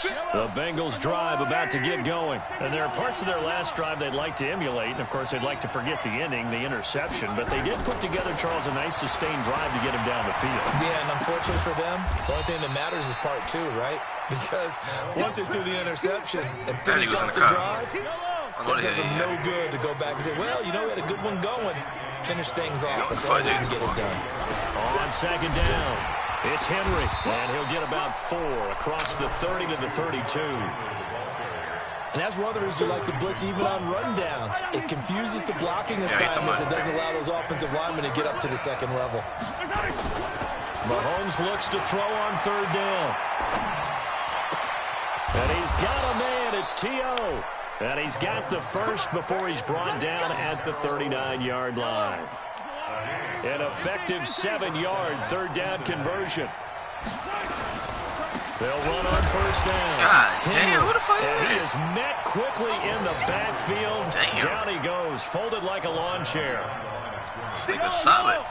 The Bengals drive about to get going. And there are parts of their last drive they'd like to emulate. And, of course, they'd like to forget the ending, the interception. But they did put together, Charles, a nice sustained drive to get him down the field. Yeah, and unfortunately for them, the only thing that matters is part two, right? Because once they do the interception and finish off the drive, it does them no good to go back and say, well, you know, we had a good one going. Finish things off. That's all they can get it done. On second down, it's Henry. And he'll get about 4 across the 30 to the 32. And that's one of the reasons you like to blitz even on rundowns. It confuses the blocking assignments. It doesn't allow those offensive linemen to get up to the second level. Mahomes looks to throw on third down. And he's got a man. It's T.O. And he's got the first before he's brought down at the 39-yard line. An effective 7-yard third down conversion. They'll run on first down. God damn, what the fuck? And he is met quickly in the backfield. Damn. Down he goes, folded like a lawn chair. This nigga's solid.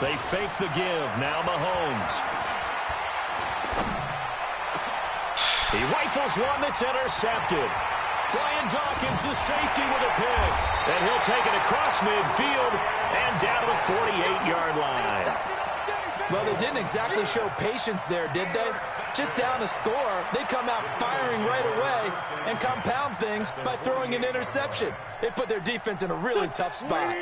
They fake the give. Now Mahomes. He rifles one that's intercepted. Brian Dawkins, the safety, with a pick. And he'll take it across midfield and down to the 48-yard line. Well, they didn't exactly show patience there, did they? Just down a score, they come out firing right away and compound things by throwing an interception. They put their defense in a really tough spot.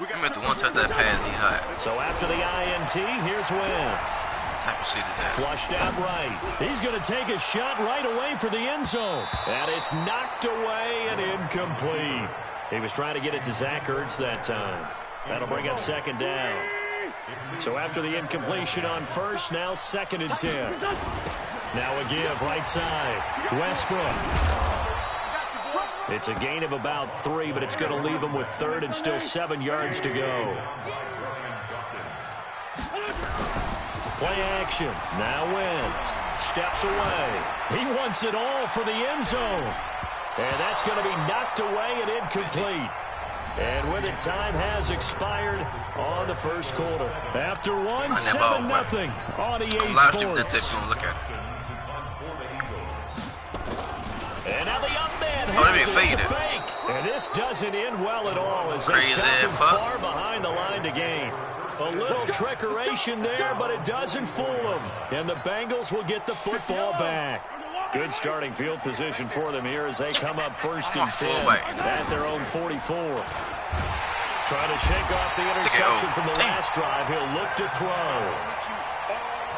We got to one-touch that pass he high. So after the INT, here's Wentz. Flushed out right. He's going to take a shot right away for the end zone. And it's knocked away and incomplete. He was trying to get it to Zach Ertz that time. That'll bring up second down. So after the incompletion on first, now 2nd and 10. Now a give right side. Westbrook. It's a gain of about 3, but it's going to leave him with 3rd and still 7 yards to go. Play action. Now Wentz steps away. He wants it all for the end zone. And that's going to be knocked away and incomplete. And with it, time has expired on the first quarter. After one, 7-0 on EA Sports. And now the up man has it. It's a fake. And this doesn't end well at all as they stop him far behind the line to gain. A little trickeration there, but it doesn't fool them. And the Bengals will get the football back. Good starting field position for them here as they come up 1st and 10 at their own 44. Trying to shake off the interception from the last drive. He'll look to throw.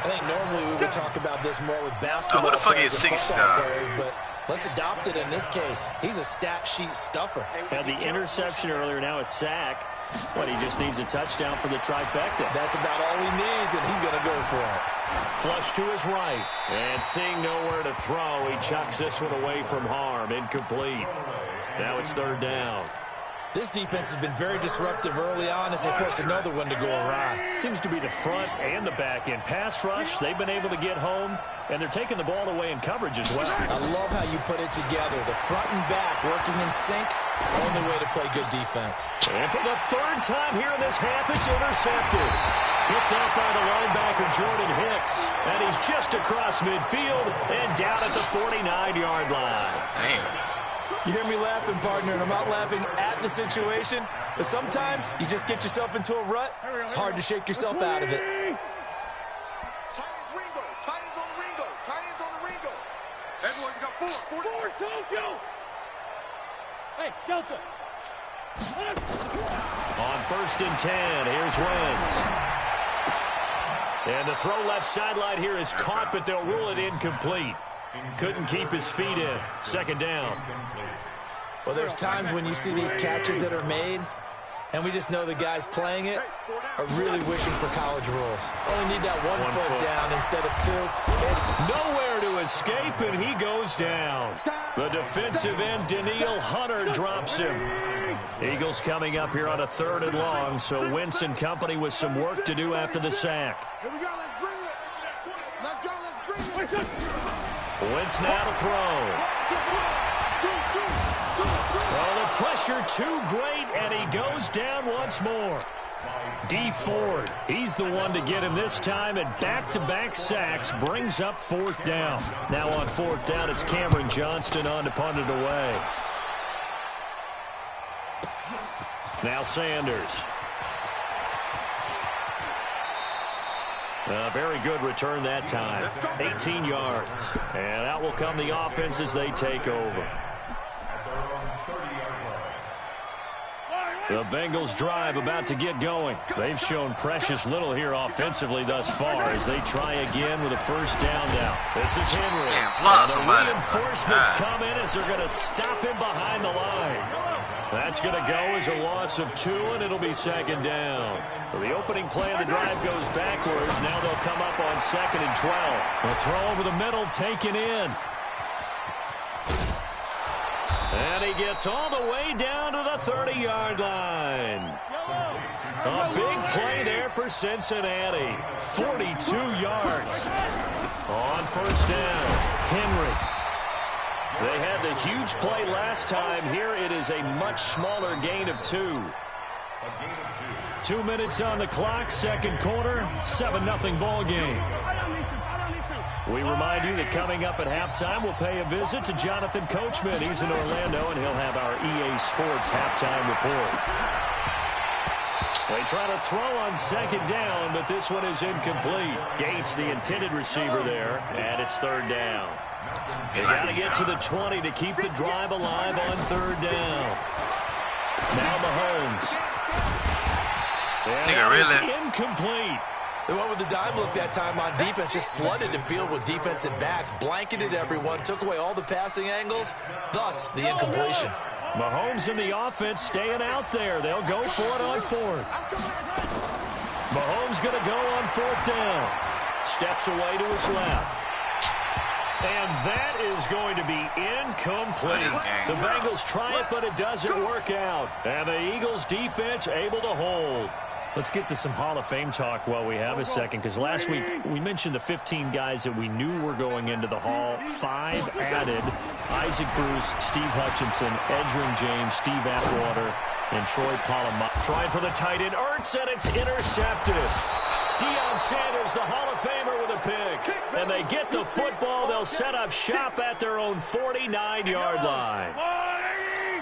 I think normally we would talk about this more with basketball players and football players, but let's adopt it in this case. He's a stat sheet stuffer. Had the interception earlier, now a sack. But he just needs a touchdown for the trifecta. That's about all he needs, and he's going to go for it. Flush to his right. And seeing nowhere to throw, he chucks this one away from harm. Incomplete. Now it's 3rd down. This defense has been very disruptive early on as they force another one to go awry. Seems to be the front and the back end. Pass rush, they've been able to get home, and they're taking the ball away in coverage as well. I love how you put it together. The front and back working in sync, only way to play good defense. And for the 3rd time here in this half, it's intercepted. Picked up by the linebacker, Jordan Hicks. And he's just across midfield and down at the 49-yard line. Damn. You hear me laughing, partner, and I'm not laughing at the situation, but sometimes you just get yourself into a rut. It's hard to shake yourself out of it. Everyone, you got 4. 4, Tokyo. Hey, Delta. On 1st and 10, here's Wentz. And the throw left sideline here is caught, but they'll rule it incomplete. Couldn't keep his feet in. 2nd down. Well, there's times when you see these catches that are made, and we just know the guys playing it are really wishing for college rules. Only need that one foot down instead of 2. And nowhere to escape, and he goes down. The defensive end, Daniil Hunter, drops him. Eagles coming up here on a 3rd and long, so Wentz and company with some work to do after the sack. Here we go, let's bring it. Let's go, let's bring it. Wentz now to throw. Well, the pressure too great, and he goes down once more. D. Ford, he's the one to get him this time, and back-to-back sacks brings up 4th down. Now on 4th down, it's Cameron Johnston on to punt it away. Now Sanders. A very good return that time. 18 yards. And out will come the offense as they take over. The Bengals drive about to get going. They've shown precious little here offensively thus far as they try again with a 1st down now. This is Henry. And the reinforcements come in as they're going to stop him behind the line. That's going to go as a loss of 2, and it'll be 2nd down. So the opening play of the drive goes backwards. Now they'll come up on 2nd and 12. The throw over the middle taken in. And he gets all the way down to the 30-yard line. A big play there for Cincinnati. 42 yards. On 1st down, Henry. They had the huge play last time. Here it is a much smaller gain of 2. 2 minutes on the clock, 2nd quarter, 7-0 ball game. We remind you that coming up at halftime, we'll pay a visit to Jonathan Coachman. He's in Orlando, and he'll have our EA Sports halftime report. They try to throw on 2nd down, but this one is incomplete. Gates, the intended receiver there, and it's 3rd down. They got to get to the 20 to keep the drive alive on 3rd down. Now Mahomes. And really? Incomplete. They went with the dime look that time on defense, just flooded the field with defensive backs, blanketed everyone, took away all the passing angles, thus the incompletion. Mahomes and the offense staying out there. They'll go for it on 4th. Mahomes going to go on 4th down. Steps away to his left. And that is going to be incomplete. The Bengals try it, but it doesn't work out. And the Eagles defense able to hold. Let's get to some Hall of Fame talk while we have a second, because last week we mentioned the 15 guys that we knew were going into the Hall. 5 added: Isaac Bruce, Steve Hutchinson, Edgerrin James, Steve Atwater, and Troy Polamalu. Trying for the tight end, Ertz, and it's intercepted. Deion Sanders, the Hall of Famer, with a pick. And they get the football. They'll set up shop at their own 49-yard line.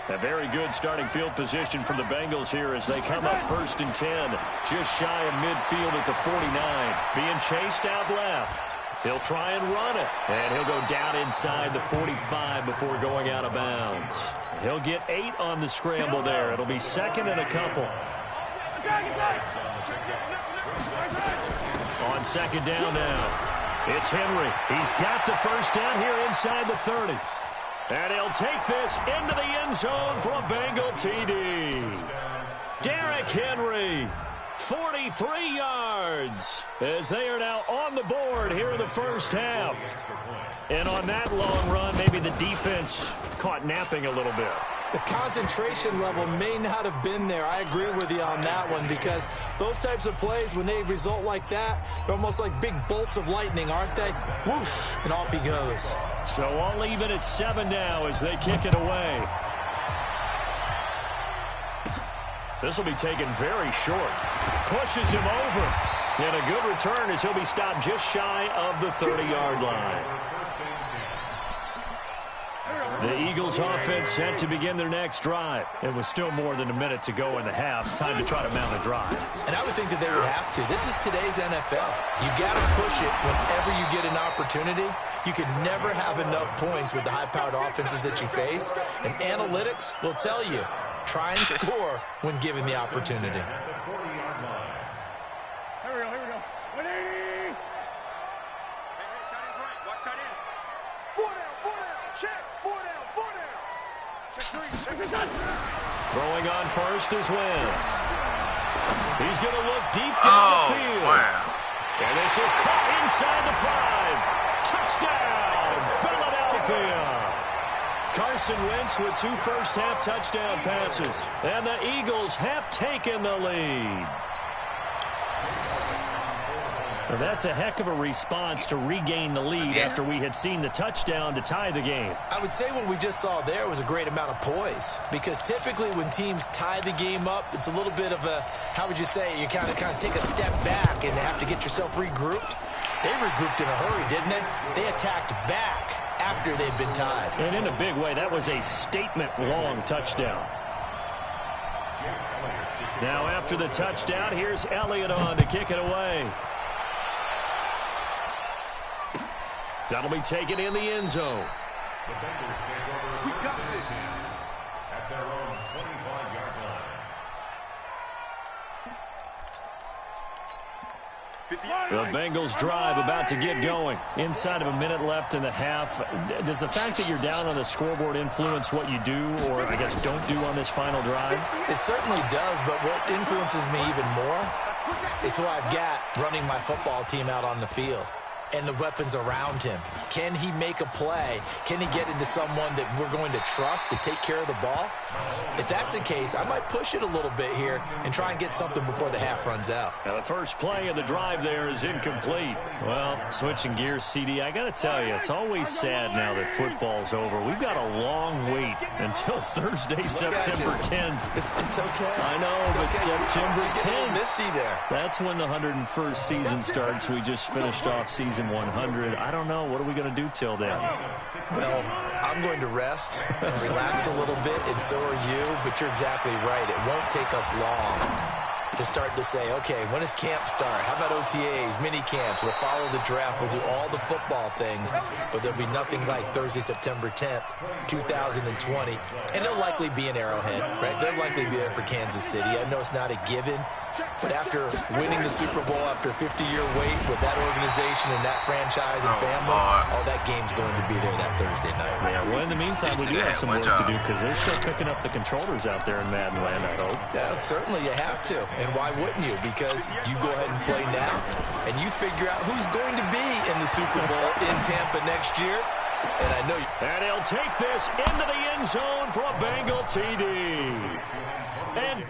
A very good starting field position for the Bengals here as they come up 1st and 10. Just shy of midfield at the 49. Being chased out left. He'll try and run it. And he'll go down inside the 45 before going out of bounds. He'll get 8 on the scramble there. It'll be 2nd and a couple. On 2nd down now, it's Henry. He's got the 1st down here inside the 30. And he'll take this into the end zone for a Bengal TD. Derrick Henry, 43 yards, as they are now on the board here in the 1st half. And on that long run, maybe the defense caught napping a little bit. The concentration level may not have been there. I agree with you on that one, because those types of plays, when they result like that, they're almost like big bolts of lightning, aren't they? Whoosh, and off he goes. So I'll leave it at 7 now as they kick it away. This will be taken very short. Pushes him over. And a good return as he'll be stopped just shy of the 30-yard line. The Eagles offense set to begin their next drive. It was still more than a minute to go in the half. Time to try to mount a drive. And I would think that they would have to. This is today's NFL. You got to push it whenever you get an opportunity. You can never have enough points with the high-powered offenses that you face. And analytics will tell you, try and score when given the opportunity. Here we go. 180. Hey, watch tight end. 4 down, check. 4 down. Check 3, check 3. Throwing on 1st is Wentz. He's going to look deep down the field. Wow. And this is caught inside the 5. Touchdown, Philadelphia. Carson Wentz with 2 first-half touchdown passes. And the Eagles have taken the lead. Well, that's a heck of a response to regain the lead after we had seen the touchdown to tie the game. I would say what we just saw there was a great amount of poise, because typically when teams tie the game up, it's a little bit of a, how would you say, you kind of take a step back and have to get yourself regrouped. They regrouped in a hurry, didn't they? They attacked back after they'd been tied. And in a big way, that was a statement-long touchdown. Now after the touchdown, here's Elliott on to kick it away. That'll be taken in the end zone. The Bengals take over. We got this at their own 25-yard line. The Bengals drive about to get going. Inside of a minute left in the half. Does the fact that you're down on the scoreboard influence what you do, or I guess don't do on this final drive? It certainly does, but what influences me even more is who I've got running my football team out on the field and the weapons around him. Can he make a play? Can he get into someone that we're going to trust to take care of the ball? If that's the case, I might push it a little bit here and try and get something before the half runs out. Now the first play of the drive there is incomplete. Well, switching gears, CD, I got to tell you, it's always sad now that football's over. We've got a long wait until Thursday, September 10th. It's okay. I know, but September 10th. Misty there. That's when the 101st season starts. We just finished off season 100. I don't know. What are we going to do till then? Well, I'm going to rest and relax a little bit, and so are you, but you're exactly right. It won't take us long to start to say, okay, when does camp start? How about OTAs, mini camps? We'll follow the draft. We'll do all the football things, but there'll be nothing like Thursday, September 10th, 2020, and it'll likely be an Arrowhead, right? They'll likely be there for Kansas City. I know it's not a given, but after winning the Super Bowl, after a 50-year wait with that organization and that franchise and family, all that game's going to be there that Thursday night. Yeah, well, in the meantime, we do have some work to do because they're still picking up the controllers out there in Madden land, I hope. Yeah, certainly you have to. And why wouldn't you? Because you go ahead and play now, and you figure out who's going to be in the Super Bowl in Tampa next year. And I know you. And he'll take this into the end zone for a Bengal TD. And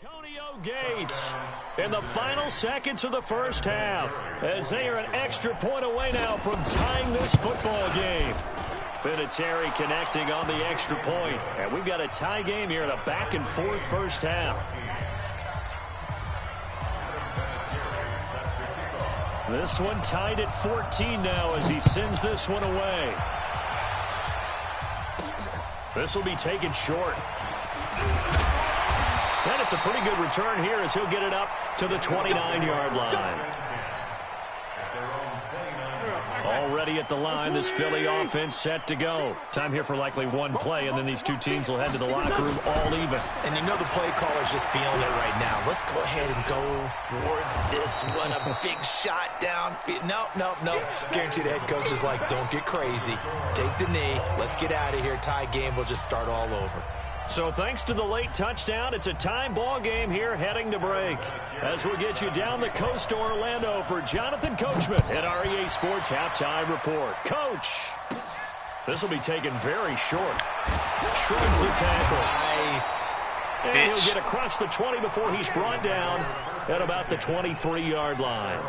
Antonio Gates in the final seconds of the first half as they are an extra point away now from tying this football game. Vinatieri connecting on the extra point, and we've got a tie game here in a back-and-forth first half. This one tied at 14 now as he sends this one away. This will be taken short. And it's a pretty good return here as he'll get it up to the 29-yard line. Already at the line, this Philly offense set to go. Time here for likely one play, and then these two teams will head to the locker room all even. And you know the play caller's just feeling it right now. Let's go ahead and go for this one. A big shot down. Nope. Guarantee the head coach is like, don't get crazy. Take the knee. Let's get out of here. Tie game. We'll just start all over. So thanks to the late touchdown, it's a time ball game here heading to break. As we'll get you down the coast to Orlando for Jonathan Coachman at our EA Sports Halftime Report. Coach, this will be taken very short. Shrugs the tackle. Nice. And he'll get across the 20 before he's brought down at about the 23-yard line.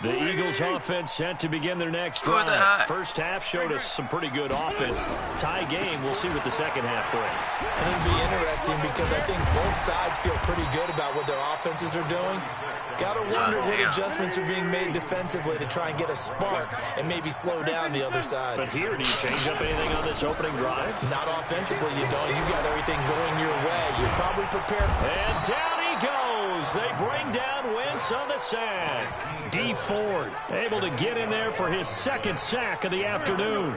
The Eagles offense set to begin their next drive. First half showed us some pretty good offense. Tie game, we'll see what the second half brings. And it'll be interesting because I think both sides feel pretty good about what their offenses are doing. Got to wonder what adjustments are being made defensively to try and get a spark and maybe slow down the other side. But here, do you change up anything on this opening drive? Not offensively, you don't. You got everything going your way. You're probably prepared. And down he goes. They bring down Wentz on the sack. D. Ford able to get in there for his second sack of the afternoon.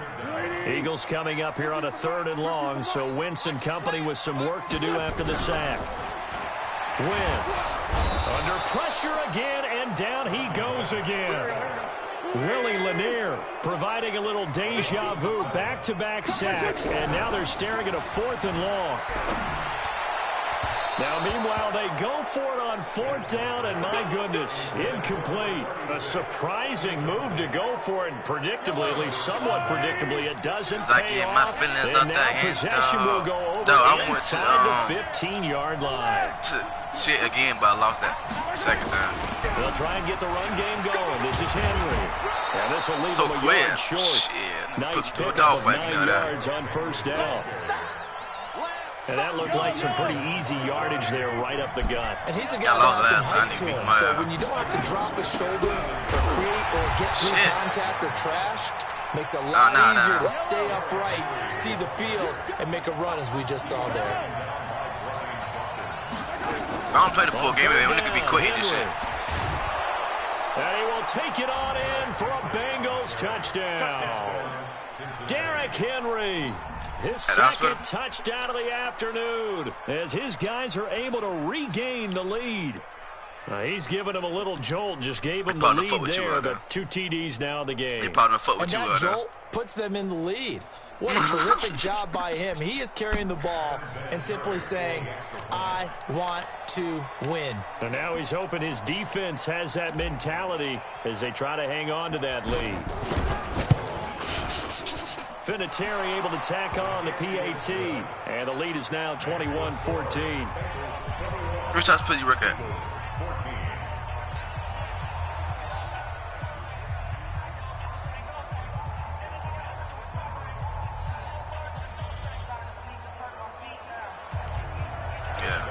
Eagles coming up here on a 3rd and long, so Wentz and company with some work to do after the sack. Wentz under pressure again, and down he goes again. Willie Lanier providing a little deja vu, back-to-back sacks, and now they're staring at a 4th and long. Now, meanwhile, they go for it on 4th down, and my goodness, incomplete. A surprising move to go for it, and predictably, at least somewhat predictably, it doesn't pay off. And now possession will go over inside the 15-yard line. Shit again, but I lost that second time. They'll try and get the run game going. This is Henry. And this will leave him a yard short. Shit. Nice pickup of 9 yards on 1st down. And that looked like some pretty easy yardage there right up the gut. And he's a guy that has some height to him. So when you don't have to drop a shoulder or create or get through contact or trash, makes it a lot easier to stay upright, see the field, and make a run as we just saw there. I don't play the full game, man. Nigga be quitting this shit. And he will take it on in for a Bengals touchdown. Derrick Henry. His second touchdown of the afternoon as his guys are able to regain the lead. He's giving him a little jolt, just gave him the lead there, but 2 TDs now in the game. And that jolt puts them in the lead. What a terrific job by him. He is carrying the ball and simply saying, I want to win. And now he's hoping his defense has that mentality as they try to hang on to that lead. Vinatieri able to tack on the PAT, and the lead is now 21-14. Which time's pretty record? Yeah.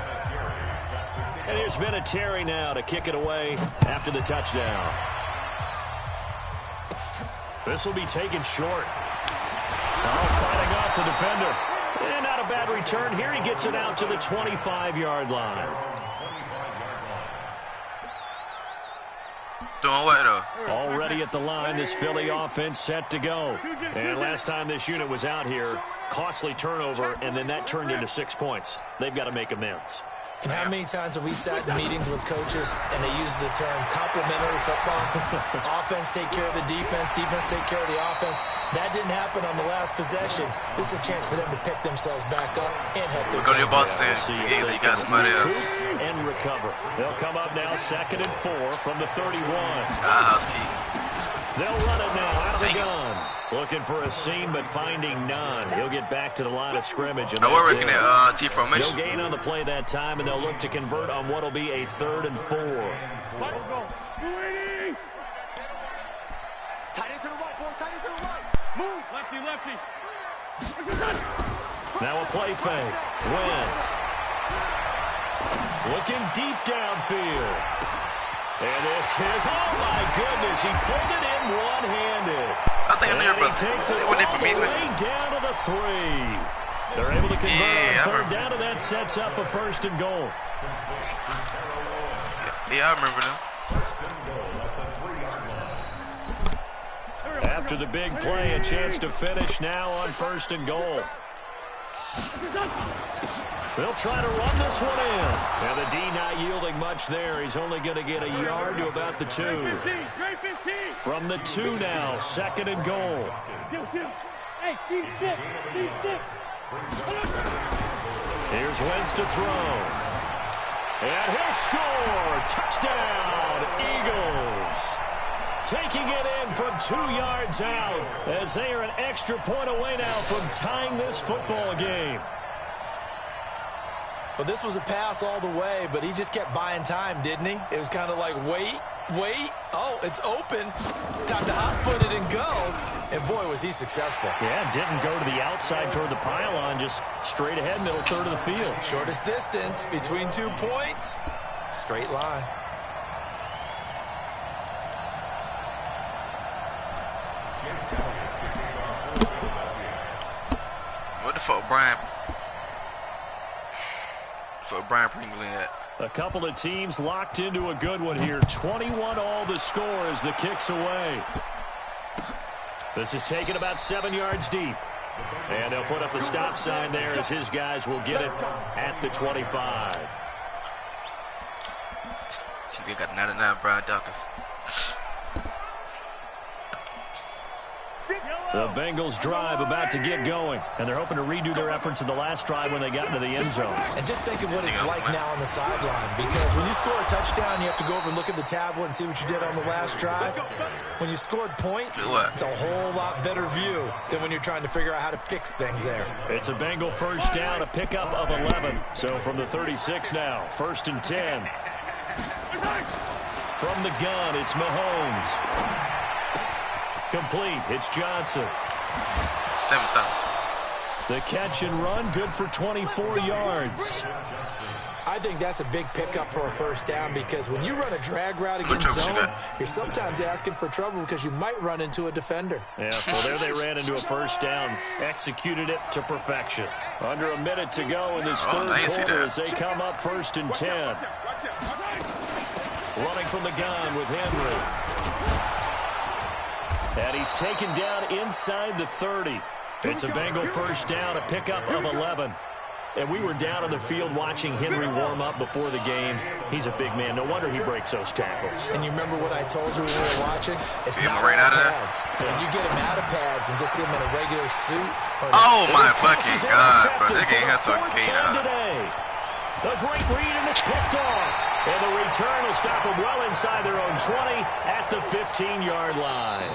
And here's Vinatieri now to kick it away after the touchdown. This will be taken short. Fighting off the defender. And not a bad return. Here he gets it out to the 25-yard line. Doing what, though? Already at the line, this Philly offense set to go. And last time this unit was out here, costly turnover, and then that turned into 6 points. They've got to make amends. And how many times have we sat in meetings with coaches and they use the term complementary football? Offense take care of the defense, defense take care of the offense. That didn't happen on the last possession. This is a chance for them to pick themselves back up and help their team. Go to your boss stand. You got somebody else. And recover. They'll come up now 2nd and 4 from the 31. That's key. They'll run it now out of the gun. Looking for a seam, but finding none. He'll get back to the line of scrimmage. And we're looking at T formation. They'll gain on the play that time, and they'll look to convert on what will be a 3rd and 4. Tight end to the right, boy. Tight end to the right. Move. Lefty, lefty. Now a play fake. Wentz. Looking deep downfield. And this is, oh my goodness, he pulled it in one-handed. I think I'm there, but he takes it all the way down to the 3. They're able to convert on 3rd down, and that sets up a 1st and goal. Yeah, I remember that. After the big play, a chance to finish now on 1st and goal. They'll try to run this one in. Now the D not yielding much there. He's only going to get a yard to about the 2. From the 2 now, 2nd and goal. Hey, C6. Here's Wentz to throw. And he'll score. Touchdown, Eagles. Taking it in from 2 yards out as they are an extra point away now from tying this football game. Well, this was a pass all the way, but he just kept buying time, didn't he? It was kind of like, wait. Oh, it's open. Time to hot-foot it and go. And, boy, was he successful. Yeah, didn't go to the outside toward the pylon, just straight ahead, middle 3rd of the field. Shortest distance between 2 points. Straight line. What the fuck, Brian? For Brian Pringley at. A couple of teams locked into a good one here. 21 all the score as the kick's away. This is taken about 7 yards deep. And they'll put up the stop sign there as his guys will get it at the 25. She got 99 Brian Dawkins. The Bengals drive about to get going, and they're hoping to redo their efforts in the last drive when they got into the end zone. And just think of what it's like now on the sideline, because when you score a touchdown, you have to go over and look at the tablet and see what you did on the last drive. When you scored points, it's a whole lot better view than when you're trying to figure out how to fix things there. It's a Bengal first down, a pickup of 11. So from the 36 now, 1st and 10. From the gun, it's Mahomes. Complete. It's Johnson. 7,000. The catch and run, good for 24 yards. I think that's a big pickup for a first down, because when you run a drag route against zone, you're sometimes asking for trouble because you might run into a defender. Yeah, well, there they ran into a first down, executed it to perfection. Under a minute to go in this third quarter as they come up 1st and 10. Running from the gun with Henry. And he's taken down inside the 30. It's a Bengal first down, a pickup of 11. And we were down on the field watching Henry warm up before the game. He's a big man. No wonder he breaks those tackles. And you remember what I told you when we were watching? It's not right out of pads. When you get him out of pads and just see him in a regular suit. Oh, my fucking God, bro. That game has to get out. A great read, and it's picked off. And the return will stop them well inside their own 20 at the 15-yard line.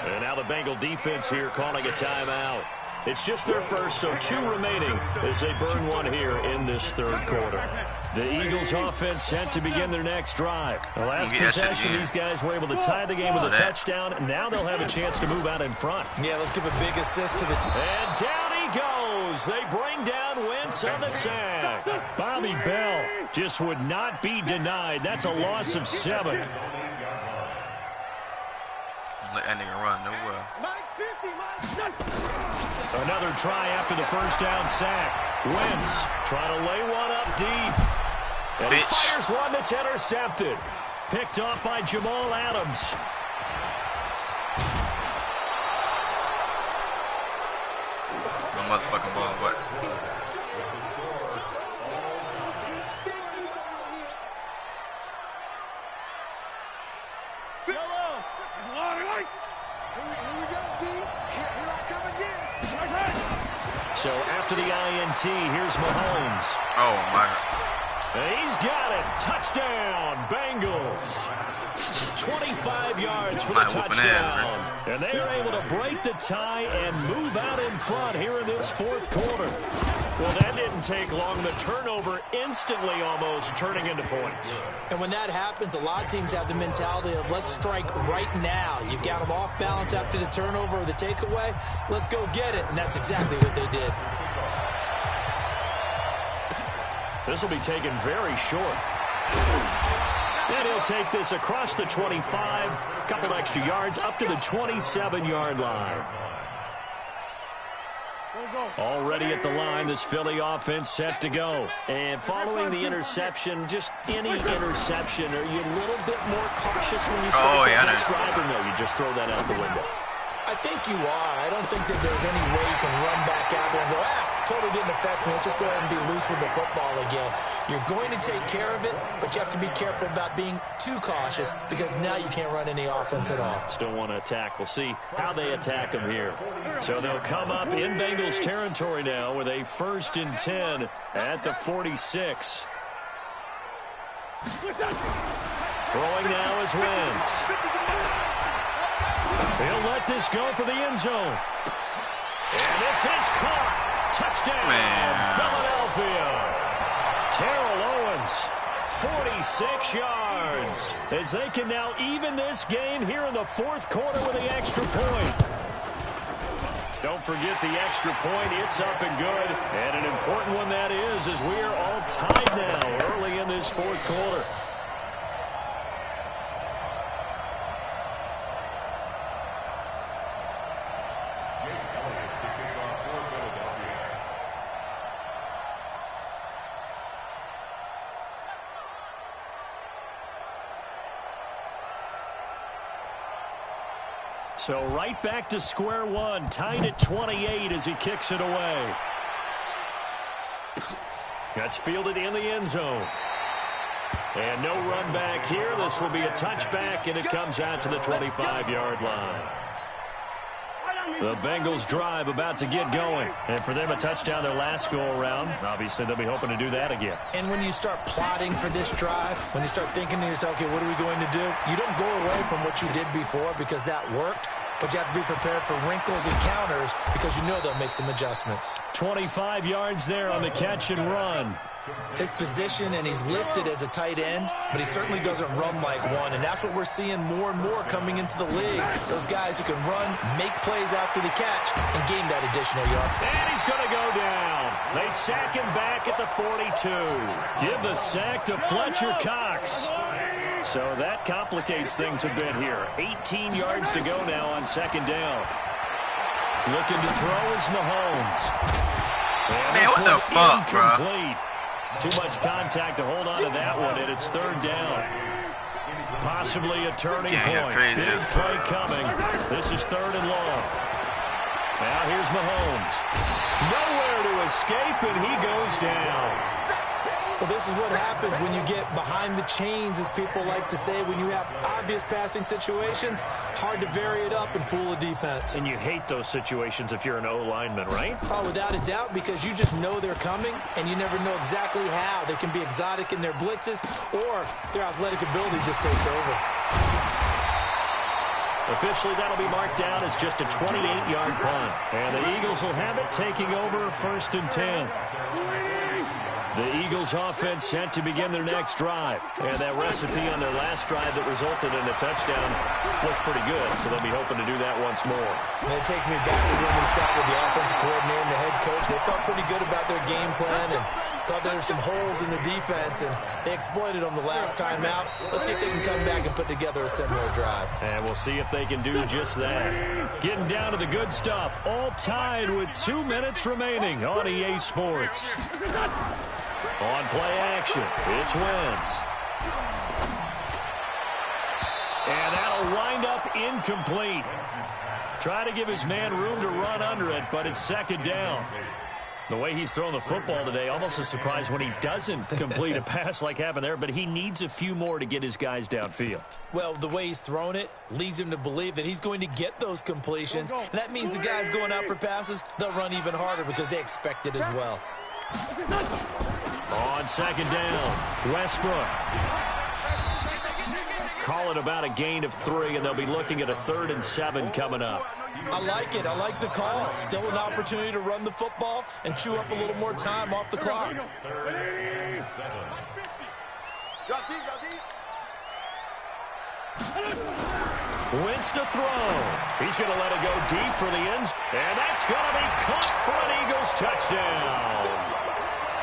And now the Bengal defense here calling a timeout. It's just their first, so 2 remaining as they burn one here in this third quarter. The Eagles offense set to begin their next drive. The last possession, these guys were able to tie the game with a touchdown. Now they'll have a chance to move out in front. Yeah, let's give a big assist to the... And down he goes. They bring down Wentz on the sack. Bobby Bell just would not be denied. That's a loss of 7. Let that nigga run, no way. Another try after the first down sack. Wentz trying to lay one up deep. And he fires one that's intercepted. Picked off by Jamal Adams. No motherfucking ball, what? So after the INT, here's Mahomes. Oh, my. He's got it. Touchdown, Bengals. 25 yards for the touchdown. And they are able to break the tie and move out in front here in this fourth quarter. Well, that didn't take long. The turnover instantly almost turning into points. And when that happens, a lot of teams have the mentality of let's strike right now. You've got them off balance after the turnover or the takeaway. Let's go get it. And that's exactly what they did. This will be taken very short. And he'll take this across the 25, a couple extra yards, up to the 27-yard line. Already at the line, this Philly offense set to go. And following the interception, just any interception, are you a little bit more cautious when you start the next drive, or no, you just throw that out the window? I think you are. I don't think that there's any way you can run back out there and go, totally didn't affect me. Let's just go ahead and be loose with the football again. You're going to take care of it, but you have to be careful about being too cautious because now you can't run any offense at all. Still want to attack. We'll see how they attack them here. So they'll come up in Bengals territory now with a 1st and 10 at the 46. Throwing now is Wentz. He'll let this go for the end zone. And this is caught. Touchdown, Philadelphia. Terrell Owens, 46 yards. As they can now even this game here in the fourth quarter with the extra point. Don't forget the extra point. It's up and good. And an important one that is, as we are all tied now early in this fourth quarter. So right back to square one, tied at 28 as he kicks it away. That's fielded in the end zone. And no run back here. This will be a touchback, and it comes out to the 25-yard line. The Bengals drive about to get going. And for them, a touchdown their last go-around. Obviously, they'll be hoping to do that again. And when you start plotting for this drive, when you start thinking to yourself, okay, what are we going to do? You don't go away from what you did before because that worked. But you have to be prepared for wrinkles and counters because you know they'll make some adjustments. 25 yards there on the catch and run. His position, and he's listed as a tight end, but he certainly doesn't run like one, and that's what we're seeing more and more coming into the league. Those guys who can run, make plays after the catch, and gain that additional yard. And he's going to go down. They sack him back at the 42. Give the sack to Fletcher Cox. So that complicates things a bit here. 18 yards to go now on second down. Looking to throw is Mahomes. Man, what the fuck, bro? Too much contact to hold on to that one, and it's third down. Possibly a turning point. Big play coming. This is third and long. Now here's Mahomes. Nowhere to escape, and he goes down. Well, this is what happens when you get behind the chains, as people like to say. When you have obvious passing situations, hard to vary it up and fool a defense. And you hate those situations if you're an O-lineman, right? Oh, without a doubt, because you just know they're coming, and you never know exactly how. They can be exotic in their blitzes, or their athletic ability just takes over. Officially, that'll be marked down as just a 28-yard punt. And the Eagles will have it, taking over first and 10. The Eagles offense set to begin their next drive. And that recipe on their last drive that resulted in a touchdown looked pretty good, so they'll be hoping to do that once more. And it takes me back to when we sat with the offensive coordinator and the head coach. They felt pretty good about their game plan and thought there were some holes in the defense, and they exploited them the last time out. Let's see if they can come back and put together a similar drive. And we'll see if they can do just that. Getting down to the good stuff, all tied with 2 minutes remaining on EA Sports. On play action, it's Wentz. And that'll wind up incomplete. Try to give his man room to run under it, but it's second down. The way he's thrown the football today, almost a surprise when he doesn't complete a pass like happened there, but he needs a few more to get his guys downfield. Well, the way he's thrown it leads him to believe that he's going to get those completions, and that means the guys going out for passes, they'll run even harder because they expect it as well. On second down, Westbrook. Call it about a gain of 3, and they'll be looking at a 3rd and 7 coming up. I like it. I like the call. Still an opportunity to run the football and chew up a little more time off the clock. Wentz to throw. He's going to let it go deep for the ends, and that's going to be caught for an Eagles touchdown.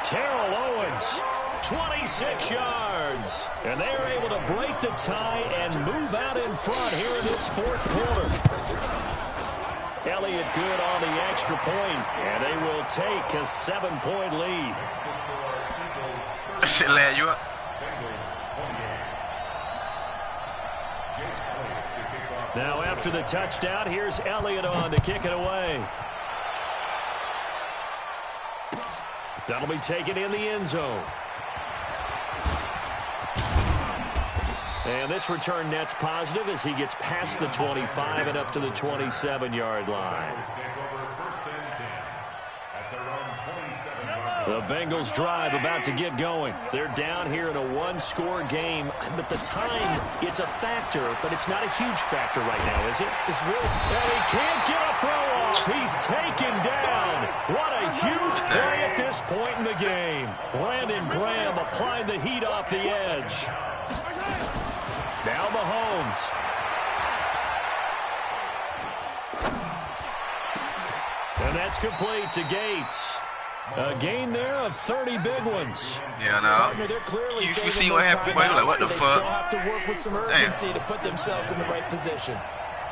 Terrell Owens, 26 yards. And they are able to break the tie and move out in front here in this fourth quarter. Elliott good on the extra point, and they will take a 7-point lead. That shit lad you up. Now after the touchdown, here's Elliott on to kick it away. That'll be taken in the end zone. And this return net's positive as he gets past the 25 and up to the 27-yard line. The Bengals drive about to get going. They're down here in a one-score game. But the time, it's a factor, but it's not a huge factor right now, is it? It's really. And he can't get a throw off. He's taken down. What a huge play at this point in the game. Brandon Graham applying the heat off the edge. Now Mahomes. And that's complete to Gates. A gain there of 30 big ones. Yeah, no. Partner, they're clearly you see what happened? Wait, like, what the fuck? They still have to work with some urgency to put themselves in the right position.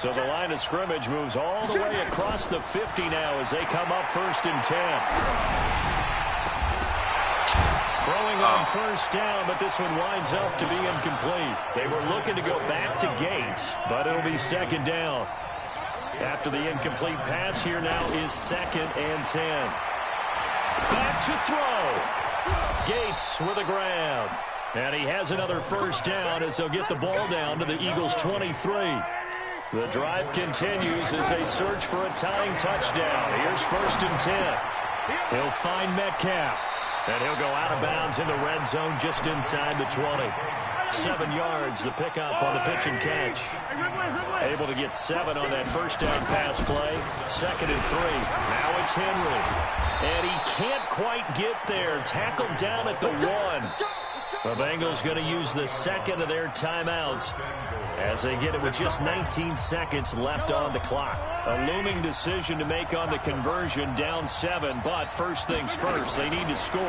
So the line of scrimmage moves all the way across the 50 now as they come up first and 10. Throwing on first down, but this one winds up to be incomplete. They were looking to go back to Gates, but it'll be second down. After the incomplete pass, here now is second and 10. Back to throw. Gates with a grab. And he has another first down as they'll get the ball down to the Eagles' 23. The drive continues as they search for a tying touchdown. Here's 1st and 10. He'll find Metcalf, and he'll go out of bounds in the red zone just inside the 20. 7 yards, the pickup on the pitch and catch. Able to get 7 on that first down pass play. 2nd and 3. Now it's Henry. And he can't quite get there. Tackled down at the 1. The Bengals going to use the 2nd of their timeouts as they get it with just 19 seconds left on the clock. A looming decision to make on the conversion, down 7, but first things first, they need to score.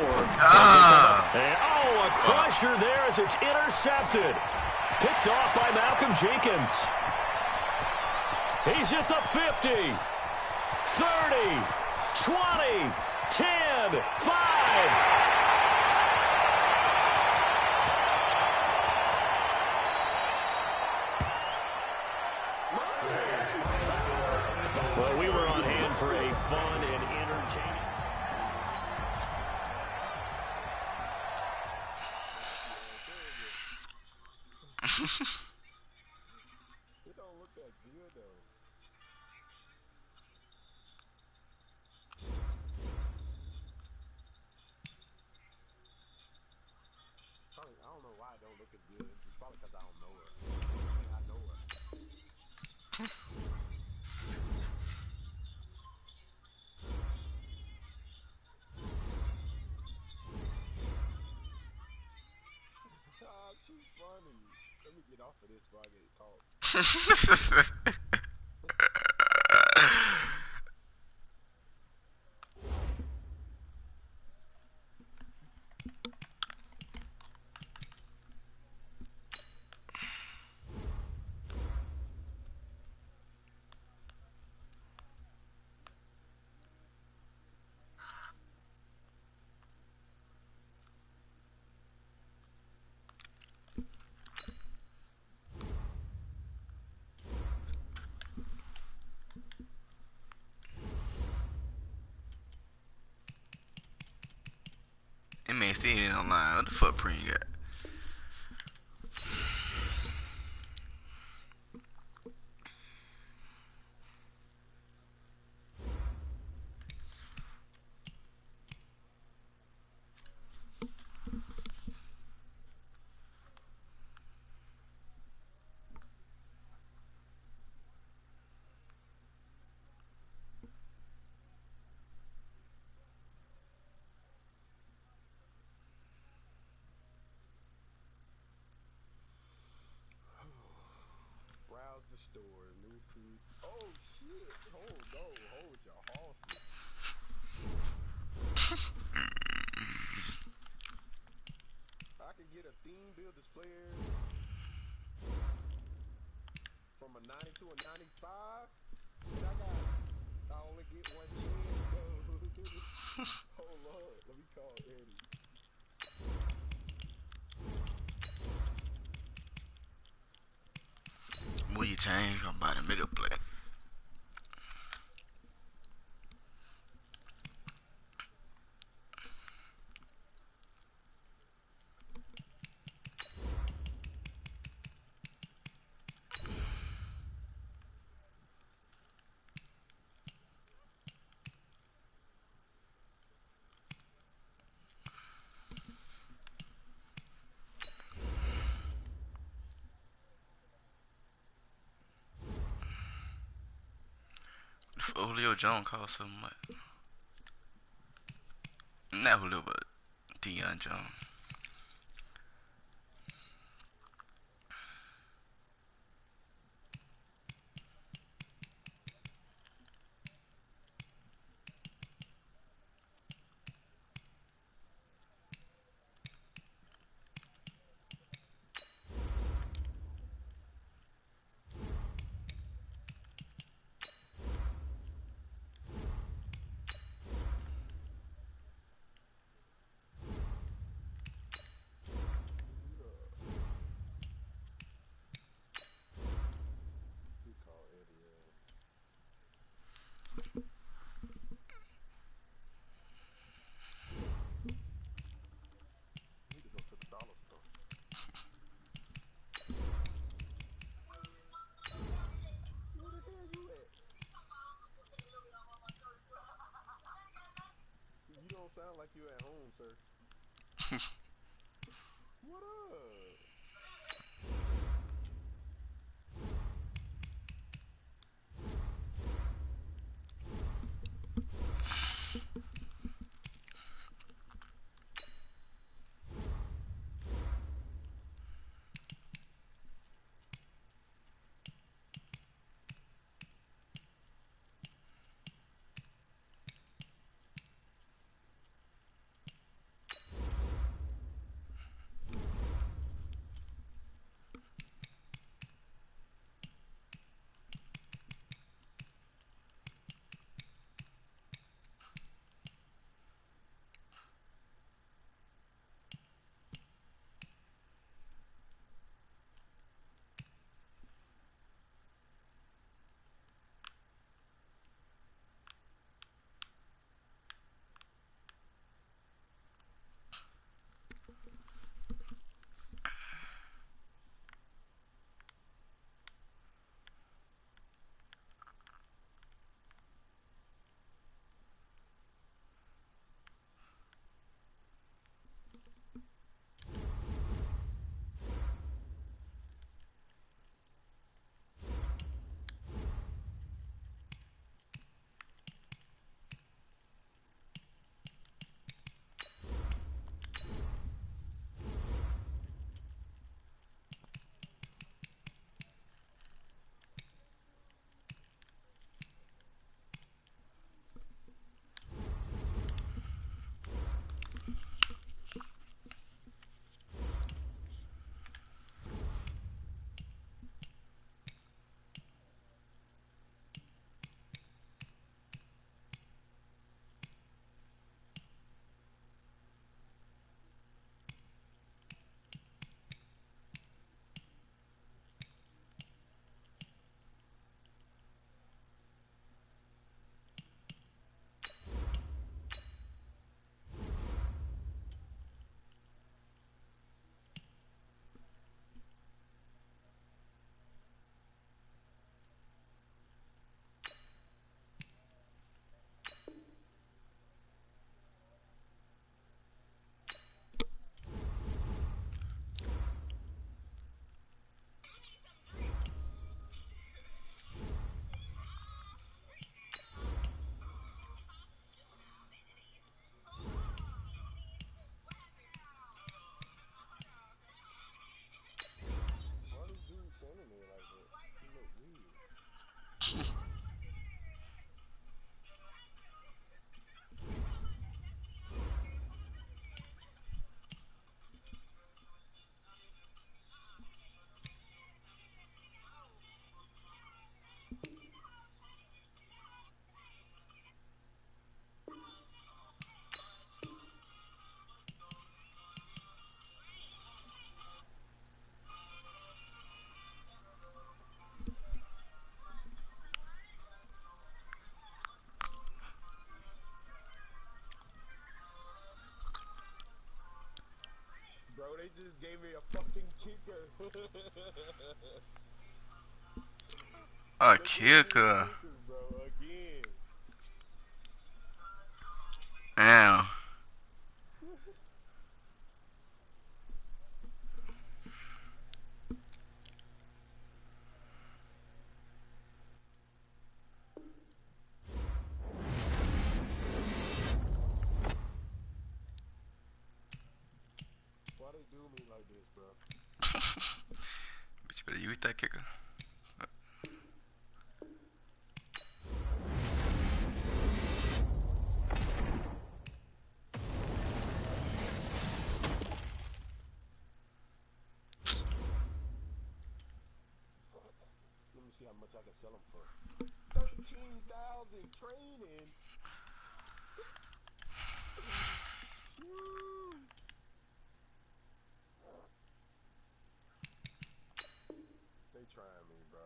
A crusher there as it's intercepted. Picked off by Malcolm Jenkins. He's at the 50, 30, 20, 10, 5. Well, we were on hand for a fun and entertaining. It don't look that good, though. I don't know why it don't look as good. It's probably because I don't know her. I know her. She's funny. Let me get off of this before I get caught. It may still ain't online. What the footprint you got? Browse the store, new food. Oh shit! Hold your horses. I can get a theme build display from a 90 to a 95, and I only get 1 chance. Oh Lord, let me call Eddie. Will you change? I'm about to make a play. Julio Jones cost so much. Not Julio, but Deion Jones. him, sir. What up? Standing there like that. You look weird. Bro, they just gave me a fucking kicker. A kicker. Bro, again. Damn. Why they do me like this, bro? But you better use that kicker. Let me see how much I can sell them for. 13,000 training. Woo. They trying me, bro.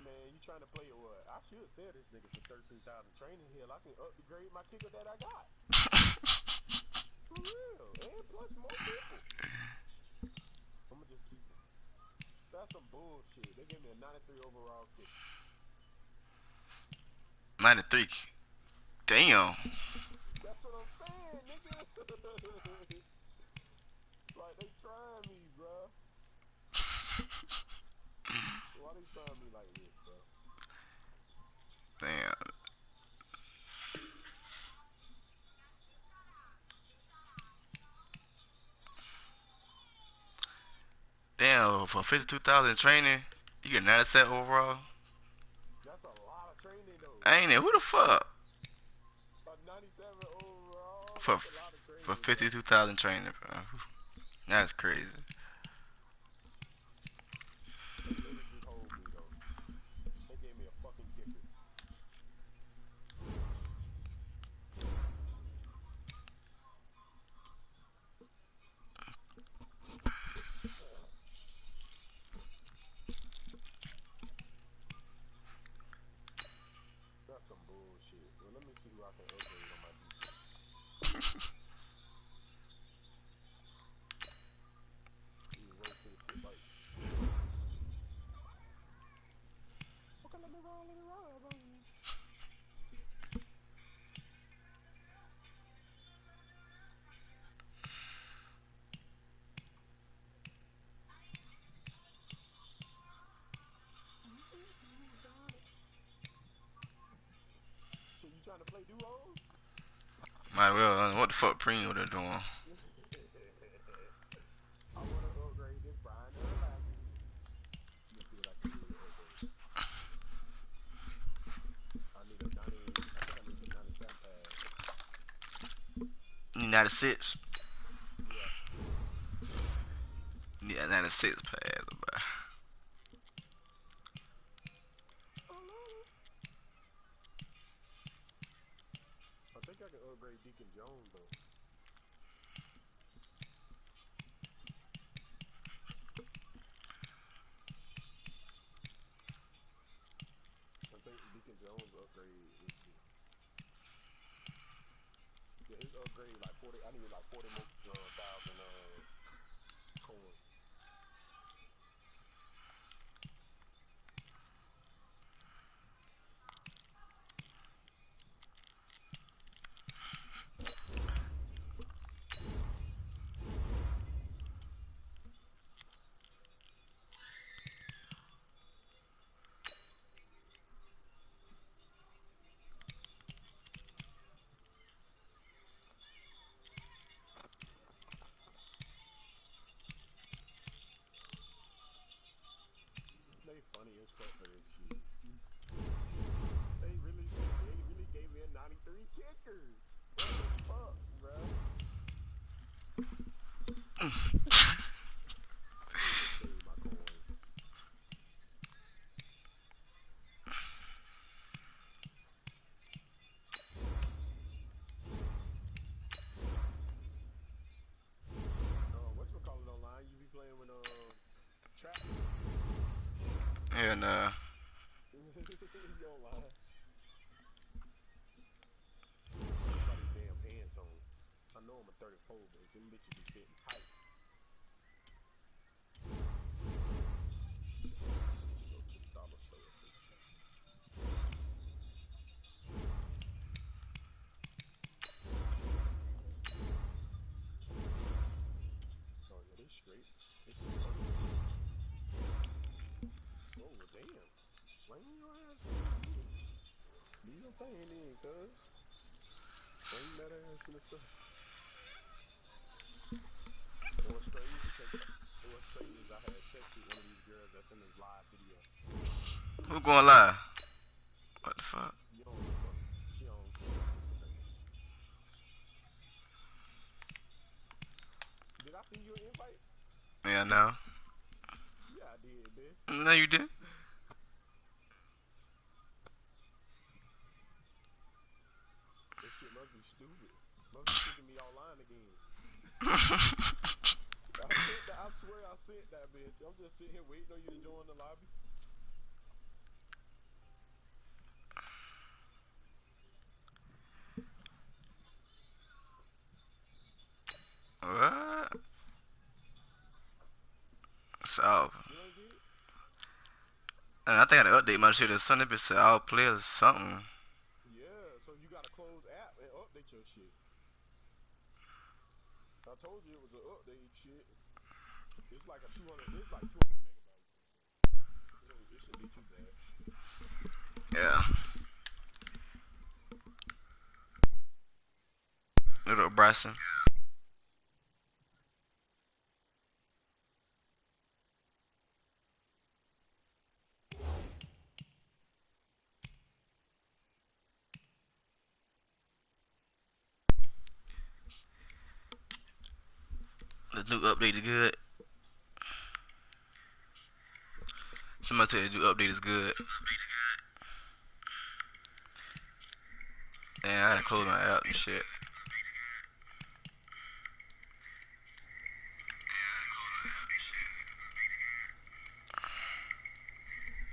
Man, you trying to play it what? I should sell this nigga for 13,000 training. Hell, I can upgrade my kicker that I got. For real. And plus more people. That's some bullshit. They gave me a 93 overall kick. 93. Damn. That's what I'm saying, nigga. Like, they trying me, bro. Why they trying me like this, bro? Damn. Damn, for 52,000 training, you get 97 overall? That's a lot of training, though. Ain't it? Who the fuck? A 97 overall? For That's a lot of training, for 52,000 training, bro. That's crazy. They literally just hold me, though. They gave me a fucking kicker. That's some bullshit. Well, let me see who I can upgrade on my defense. You roll to the shit like. Okay, let me roll, So you trying to play duos? Might well. I don't know what the fuck Primo they're doing. I want to upgrade this Brian Urlacher. Let me see what I can do to upgrade. I need a 90. I think I need the 97 pad. You 96? Yeah. Yeah, 96 pads, bro. I think I can upgrade Deacon Jones, though. I think Deacon Jones upgrade is good. Yeah, his upgrade like 40. I need like 40 more thousand coins. They funny as fuck for this shit. They really gave me a 93 kicker. What the fuck, bro? Save my coin. What's call it online? You be playing with trap? Yeah, nah. You don't lie. Somebody's damn pants on. I know I'm a 34, but them bitches be fitting tight. Go to the dollar store. Oh yeah, they straight. They straight. Oh well, damn. Sling your ass. Do your thing then, cuz. Bring that ass in the stuff. And what's crazy is I had texted one of these girls that's in this live video. Who going live? What the fuck? She on sister thing. Did I send you an invite? Yeah, no. Yeah, I did, bitch. No, you didn't. This shit must be stupid. Must be kicking me online again. I swear I sent that bitch. I'm just sitting here waiting on you to join the lobby. What? So. You ain't get it? And I think I gotta update my shit or something. It said all players something. Yeah, so you gotta close app and update your shit. I told you it was an update shit. It's like 200 megabytes. It shouldn't be too bad. Yeah. Little Bryson. The new update is good. Somebody said the new update is good. And I gotta close my app and shit.